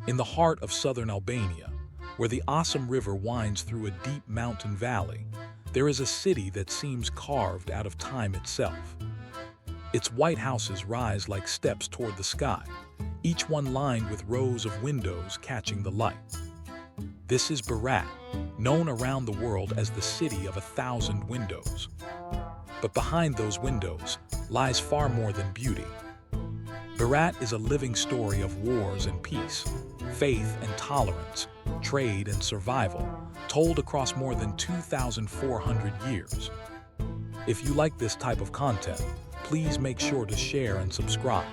In the heart of southern Albania, where the Osum River winds through a deep mountain valley, there is a city that seems carved out of time itself. Its white houses rise like steps toward the sky, each one lined with rows of windows catching the light. This is Berat, known around the world as the city of 1,000 windows. But behind those windows lies far more than beauty. Berat is a living story of wars and peace, faith and tolerance, trade and survival, told across more than 2,400 years. If you like this type of content, please make sure to share and subscribe.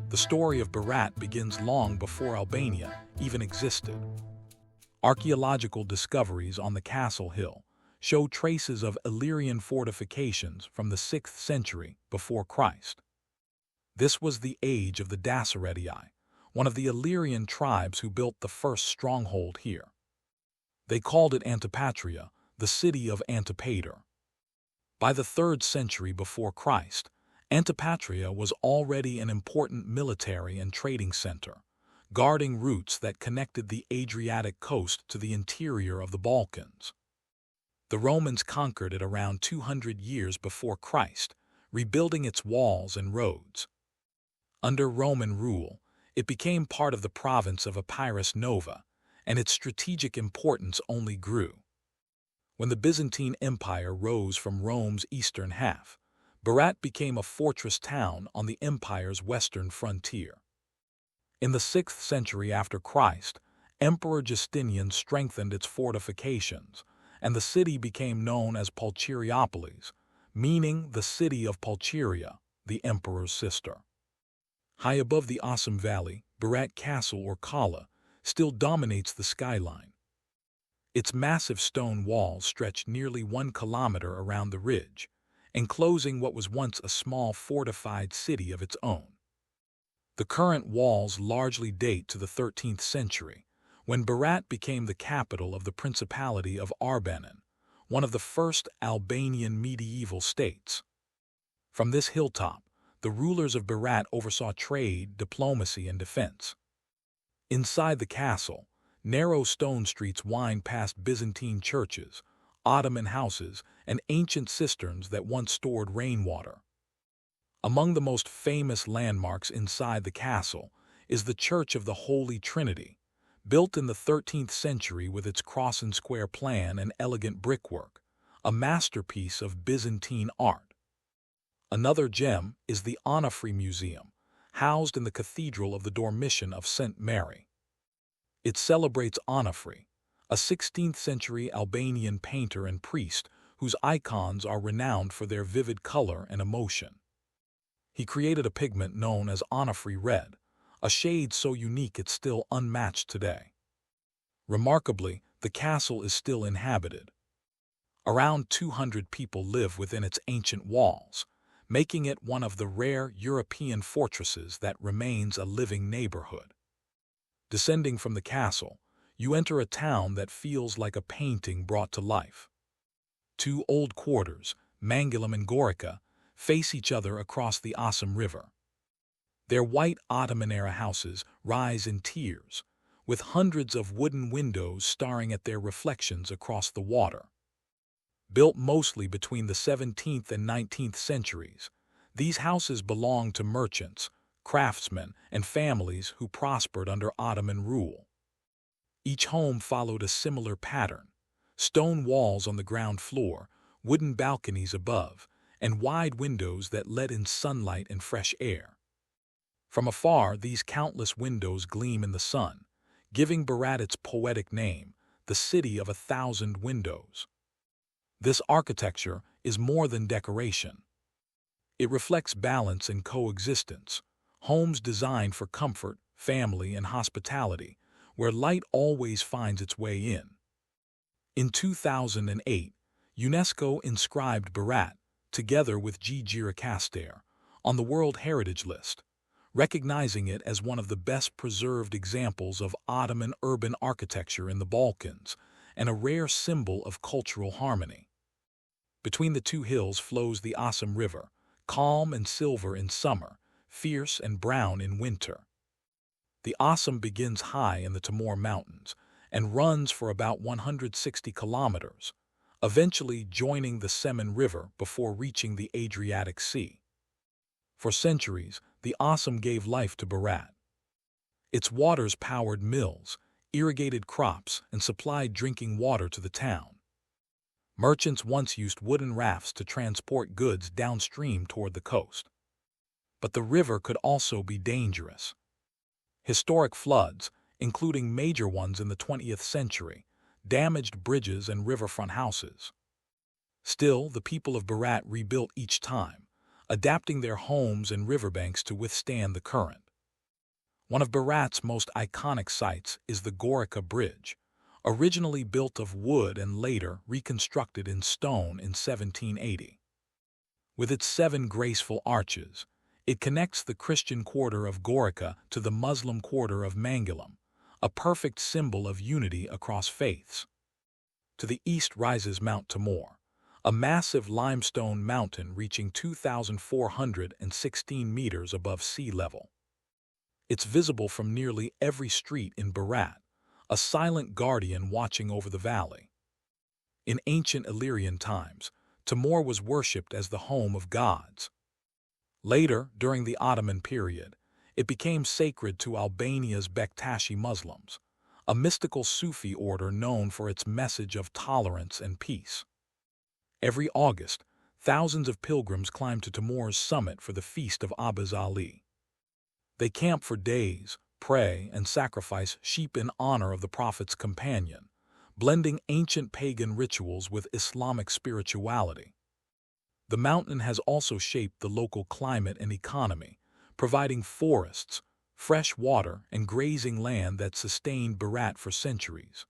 The story of Berat begins long before Albania even existed. Archaeological discoveries on the castle hill show traces of Illyrian fortifications from the 6th century before Christ. This was the age of the Daceretii, one of the Illyrian tribes who built the first stronghold here. They called it Antipatria, the city of Antipater. By the 3rd century before Christ, Antipatria was already an important military and trading center, guarding routes that connected the Adriatic coast to the interior of the Balkans. The Romans conquered it around 200 years before Christ, rebuilding its walls and roads. Under Roman rule, it became part of the province of Epirus Nova, and its strategic importance only grew. When the Byzantine Empire rose from Rome's eastern half, Berat became a fortress town on the empire's western frontier. In the 6th century after Christ, Emperor Justinian strengthened its fortifications, and the city became known as Pulcheriopolis, meaning the city of Pulcheria, the emperor's sister. High above the Osum Valley, Berat Castle or Kala still dominates the skyline. Its massive stone walls stretch nearly 1 kilometer around the ridge, enclosing what was once a small fortified city of its own. The current walls largely date to the 13th century, when Berat became the capital of the Principality of Arbanan, one of the first Albanian medieval states. From this hilltop, the rulers of Berat oversaw trade, diplomacy, and defense. Inside the castle, narrow stone streets wind past Byzantine churches, Ottoman houses, and ancient cisterns that once stored rainwater. Among the most famous landmarks inside the castle is the Church of the Holy Trinity, built in the 13th century with its cross-and-square plan and elegant brickwork, a masterpiece of Byzantine art. Another gem is the Onufri Museum, housed in the Cathedral of the Dormition of St. Mary. It celebrates Onufri, a 16th-century Albanian painter and priest whose icons are renowned for their vivid color and emotion. He created a pigment known as Onufri red, a shade so unique it's still unmatched today. Remarkably, the castle is still inhabited. Around 200 people live within its ancient walls, making it one of the rare European fortresses that remains a living neighborhood. Descending from the castle, you enter a town that feels like a painting brought to life. 2 old quarters, Mangilum and Gorica, face each other across the Osum River. Their white Ottoman-era houses rise in tiers, with hundreds of wooden windows staring at their reflections across the water. Built mostly between the 17th and 19th centuries, these houses belonged to merchants, craftsmen, and families who prospered under Ottoman rule. Each home followed a similar pattern: stone walls on the ground floor, wooden balconies above, and wide windows that let in sunlight and fresh air. From afar, these countless windows gleam in the sun, giving Berat its poetic name, the city of 1,000 windows. This architecture is more than decoration. It reflects balance and coexistence, homes designed for comfort, family, and hospitality, where light always finds its way in. In 2008, UNESCO inscribed Berat, together with Gjirokastër, on the World Heritage List, recognizing it as one of the best preserved examples of Ottoman urban architecture in the Balkans and a rare symbol of cultural harmony. Between the 2 hills flows the Osum River, calm and silver in summer, fierce and brown in winter. The Osum begins high in the Tomorr Mountains and runs for about 160 kilometers, eventually joining the Semen River before reaching the Adriatic Sea. For centuries, the Osum gave life to Berat. Its waters powered mills, irrigated crops, and supplied drinking water to the town. Merchants once used wooden rafts to transport goods downstream toward the coast. But the river could also be dangerous. Historic floods, including major ones in the 20th century, damaged bridges and riverfront houses. Still, the people of Berat rebuilt each time, adapting their homes and riverbanks to withstand the current. One of Berat's most iconic sites is the Gorica Bridge, originally built of wood and later reconstructed in stone in 1780. With its 7 graceful arches, it connects the Christian quarter of Gorica to the Muslim quarter of Mangalam, a perfect symbol of unity across faiths. To the east rises Mount Tomorr, a massive limestone mountain reaching 2,416 meters above sea level. It's visible from nearly every street in Berat, a silent guardian watching over the valley. In ancient Illyrian times, Tomorr was worshipped as the home of gods. Later, during the Ottoman period, it became sacred to Albania's Bektashi Muslims, a mystical Sufi order known for its message of tolerance and peace. Every August, thousands of pilgrims climb to Tomorr's summit for the feast of Abaz Ali. They camp for days, pray, and sacrifice sheep in honor of the Prophet's companion, blending ancient pagan rituals with Islamic spirituality. The mountain has also shaped the local climate and economy, providing forests, fresh water, and grazing land that sustained Berat for centuries.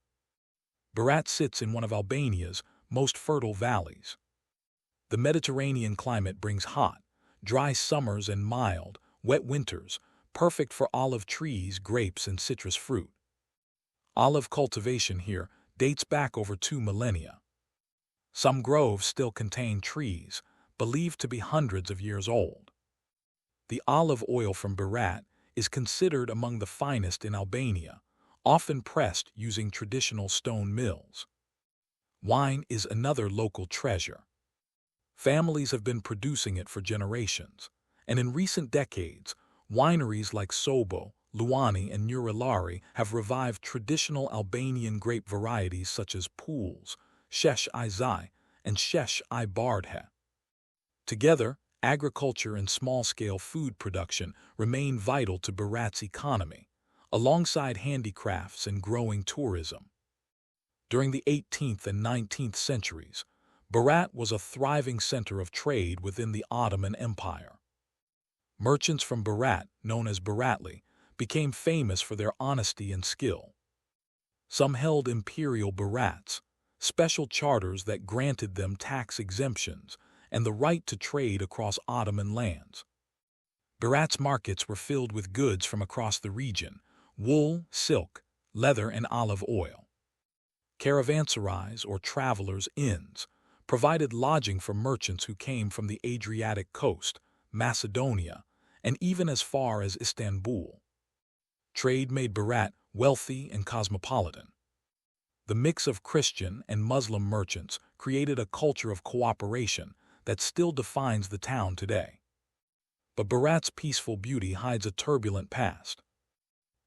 Berat sits in one of Albania's most fertile valleys. The Mediterranean climate brings hot, dry summers and mild, wet winters, perfect for olive trees, grapes, and citrus fruit. Olive cultivation here dates back over 2 millennia. Some groves still contain trees, believed to be hundreds of years old. The olive oil from Berat is considered among the finest in Albania, often pressed using traditional stone mills. Wine is another local treasure. Families have been producing it for generations, and in recent decades, wineries like Sobo, Luani, and Nurilari have revived traditional Albanian grape varieties such as Pools, Shesh I Zai, and Shesh I Bardhe. Together, agriculture and small-scale food production remain vital to Berat's economy, alongside handicrafts and growing tourism. During the 18th and 19th centuries, Berat was a thriving center of trade within the Ottoman Empire. Merchants from Berat, known as Beratli, became famous for their honesty and skill. Some held imperial Berats, special charters that granted them tax exemptions and the right to trade across Ottoman lands. Berat's markets were filled with goods from across the region: wool, silk, leather, and olive oil. Caravanserais, or travelers' inns, provided lodging for merchants who came from the Adriatic coast, Macedonia, and even as far as Istanbul. Trade made Berat wealthy and cosmopolitan. The mix of Christian and Muslim merchants created a culture of cooperation that still defines the town today. But Berat's peaceful beauty hides a turbulent past.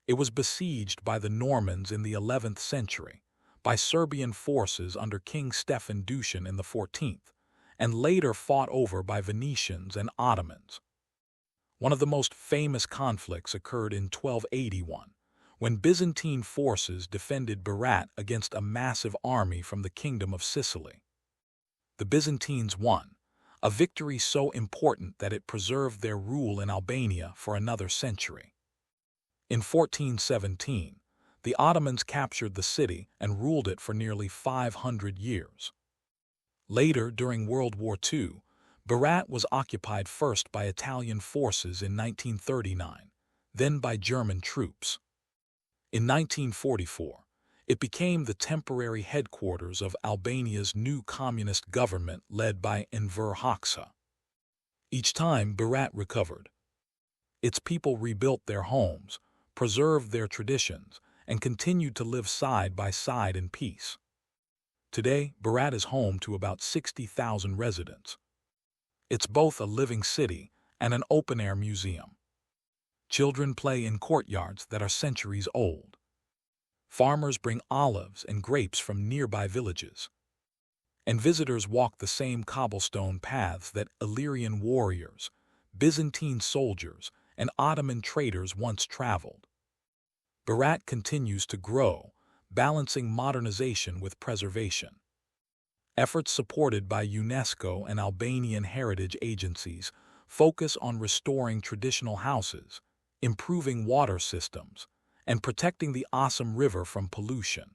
It was besieged by the Normans in the 11th century, by Serbian forces under King Stefan Dušan in the 14th, and later fought over by Venetians and Ottomans. One of the most famous conflicts occurred in 1281, when Byzantine forces defended Berat against a massive army from the Kingdom of Sicily. The Byzantines won, a victory so important that it preserved their rule in Albania for another century. In 1417, the Ottomans captured the city and ruled it for nearly 500 years. Later, during World War II, Berat was occupied first by Italian forces in 1939, then by German troops. In 1944, it became the temporary headquarters of Albania's new communist government led by Enver Hoxha. Each time, Berat recovered. Its people rebuilt their homes, preserved their traditions, and continued to live side by side in peace. Today, Berat is home to about 60,000 residents. It's both a living city and an open-air museum. Children play in courtyards that are centuries old. Farmers bring olives and grapes from nearby villages. And visitors walk the same cobblestone paths that Illyrian warriors, Byzantine soldiers, and Ottoman traders once traveled. Berat continues to grow, balancing modernization with preservation. Efforts supported by UNESCO and Albanian heritage agencies focus on restoring traditional houses, improving water systems, and protecting the Osum River from pollution.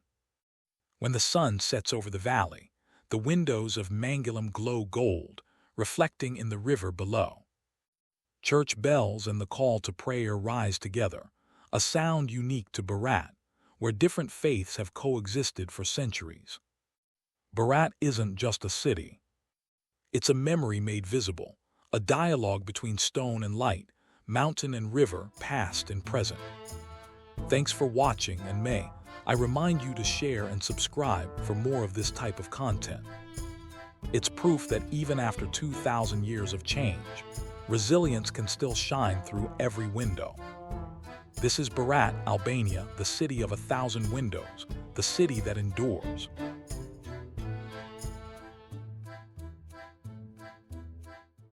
When the sun sets over the valley, the windows of Mangilum glow gold, reflecting in the river below. Church bells and the call to prayer rise together, a sound unique to Berat, where different faiths have coexisted for centuries. Berat isn't just a city. It's a memory made visible, a dialogue between stone and light, mountain and river, past and present. Thanks for watching, and may I remind you to share and subscribe for more of this type of content. It's proof that even after 2,000 years of change, resilience can still shine through every window. This is Berat, Albania, the city of 1,000 windows, the city that endures.